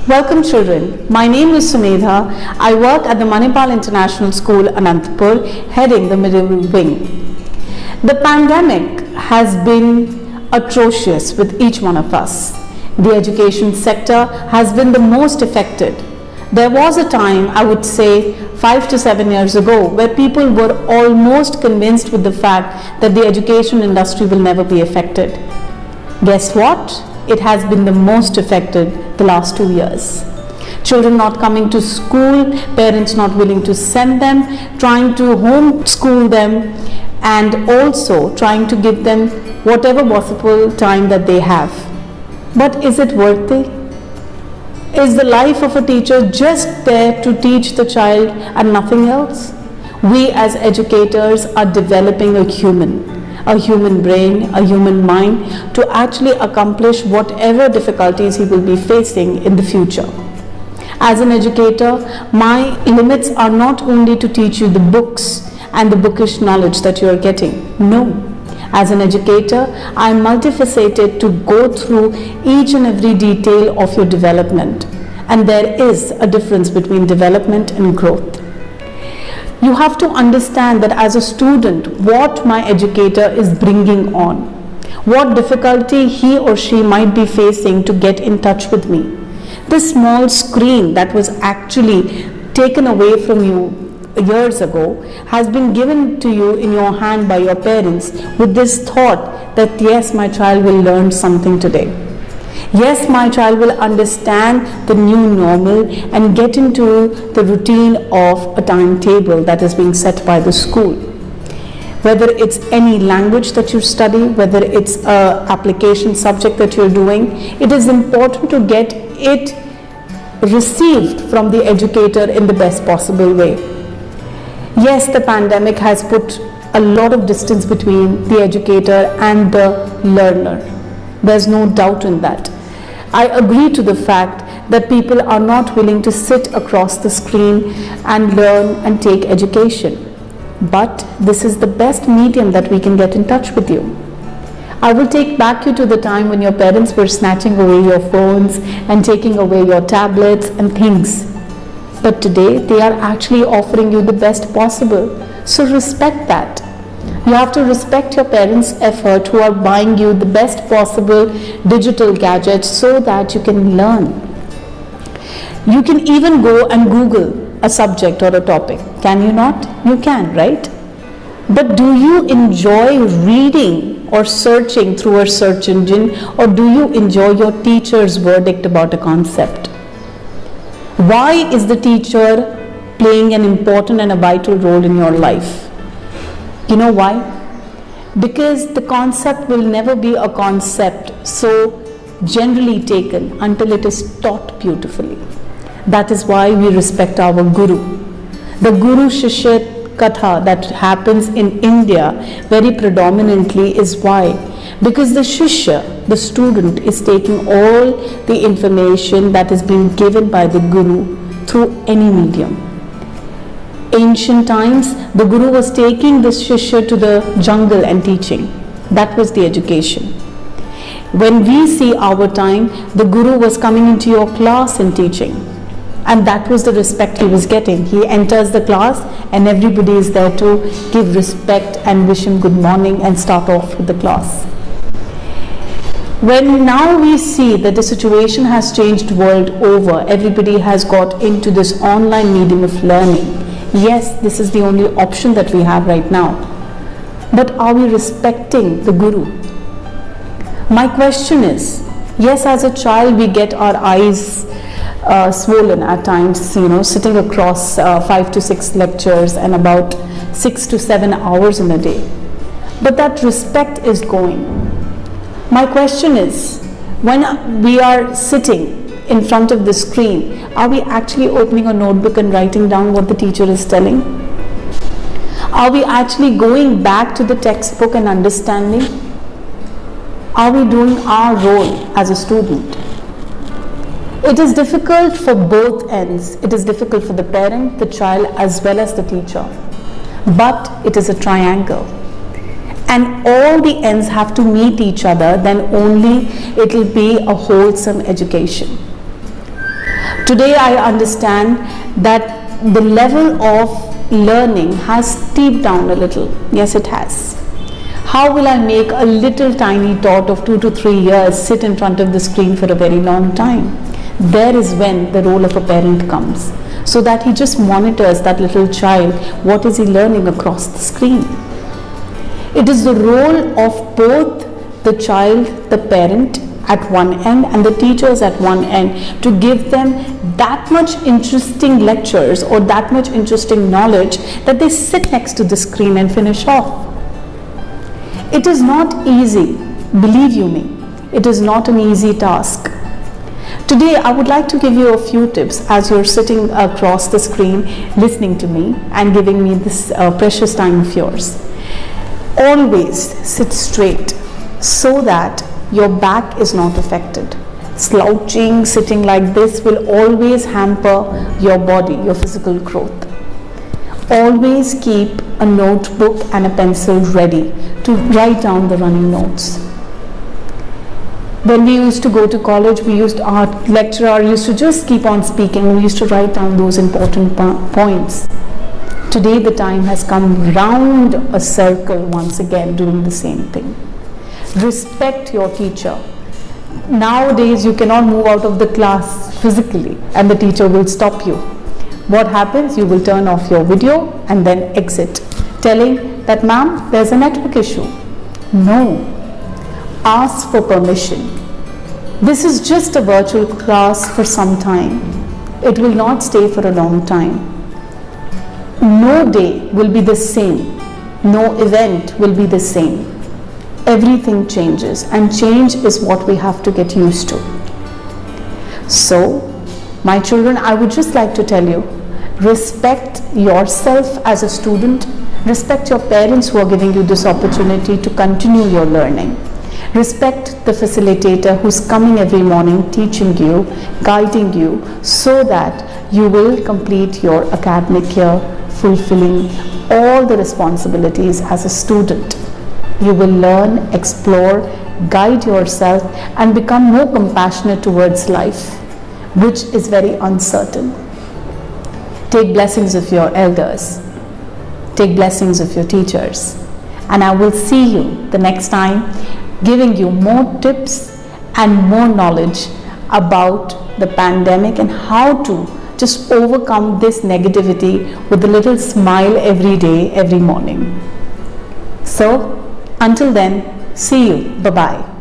Welcome children, my name is Sumedha. I work at the Manipal International School, Anantapur, heading the middle wing. The pandemic has been atrocious with each one of us. The education sector has been the most affected. There was a time, I would say 5 to 7 years ago, where people were almost convinced with the fact that the education industry will never be affected. Guess what? It has been the most affected the last 2 years. Children not coming to school, parents not willing to send them, trying to homeschool them, and also trying to give them whatever possible time that they have. But is it worthy? Is the life of a teacher just there to teach the child and nothing else? We as educators are developing a human brain, a human mind to actually accomplish whatever difficulties he will be facing in the future. As an educator, my limits are not only to teach you the books and the bookish knowledge that you are getting. No. As an educator, I am multifaceted to go through each and every detail of your development. And there is a difference between development and growth. You have to understand that as a student, what my educator is bringing on, what difficulty he or she might be facing to get in touch with me. This small screen that was actually taken away from you years ago has been given to you in your hand by your parents with this thought that yes, my child will learn something today. Yes, my child will understand the new normal and get into the routine of a timetable that is being set by the school. Whether it's any language that you study, whether it's an application subject that you're doing, it is important to get it received from the educator in the best possible way. Yes, the pandemic has put a lot of distance between the educator and the learner. There's no doubt in that. I agree to the fact that people are not willing to sit across the screen and learn and take education. But this is the best medium that we can get in touch with you. I will take back you to the time when your parents were snatching away your phones and taking away your tablets and things. But today they are actually offering you the best possible. So respect that. You have to respect your parents' effort who are buying you the best possible digital gadgets so that you can learn. You can even go and Google a subject or a topic. Can you not? You can, right? But do you enjoy reading or searching through a search engine, or do you enjoy your teacher's verdict about a concept? Why is the teacher playing an important and a vital role in your life? You know why? Because the concept will never be a concept so generally taken until it is taught beautifully. That is why we respect our Guru. The Guru Shishya Katha that happens in India very predominantly is why? Because the Shishya, the student, is taking all the information that is being given by the Guru through any medium. Ancient times, the Guru was taking the Shishya to the jungle and teaching. That was the education. When we see our time, the Guru was coming into your class and teaching. And that was the respect he was getting. He enters the class and everybody is there to give respect and wish him good morning and start off with the class. When now we see that the situation has changed world over, everybody has got into this online medium of learning. Yes, this is the only option that we have right now. But are we respecting the Guru? My question is, yes, as a child we get our eyes swollen at times, sitting across 5 to 6 lectures and about 6 to 7 hours in a day. But that respect is going. My question is, when we are sitting in front of the screen, are we actually opening a notebook and writing down what the teacher is telling? Are we actually going back to the textbook and understanding? Are we doing our role as a student? It is difficult for both ends. It is difficult for the parent, the child, as well as the teacher. But it is a triangle. And all the ends have to meet each other, then only it will be a wholesome education. Today I understand that the level of learning has steeped down a little. Yes, it has. How will I make a little tiny tot of 2 to 3 years sit in front of the screen for a very long time? There is when the role of a parent comes, so that he just monitors that little child. What is he learning across the screen? It is the role of both the child, the parent at one end and the teachers at one end to give them that much interesting lectures or that much interesting knowledge that they sit next to the screen and finish off. It is not easy, believe you me, it is not an easy task. Today I would like to give you a few tips as you're sitting across the screen listening to me and giving me this precious time of yours. Always sit straight so that your back is not affected. Slouching, sitting like this will always hamper your body, your physical growth. Always keep a notebook and a pencil ready to write down the running notes. When we used to go to college, our lecturer used to just keep on speaking. We used to write down those important points. Today the time has come round a circle once again doing the same thing. Respect your teacher. Nowadays you cannot move out of the class physically and the teacher will stop you. What happens? You will turn off your video and then exit, telling that, ma'am, there's a network issue. No. Ask for permission. This is just a virtual class for some time. It will not stay for a long time. No day will be the same. No event will be the same. Everything changes, and change is what we have to get used to. So, my children, I would just like to tell you, respect yourself as a student, respect your parents who are giving you this opportunity to continue your learning. Respect the facilitator who's coming every morning, teaching you, guiding you, so that you will complete your academic year fulfilling all the responsibilities as a student. You will learn, explore, guide yourself and become more compassionate towards life, which is very uncertain. Take blessings of your elders. Take blessings of your teachers. And I will see you the next time giving you more tips and more knowledge about the pandemic and how to just overcome this negativity with a little smile every day, every morning. So, until then, see you. Bye-bye.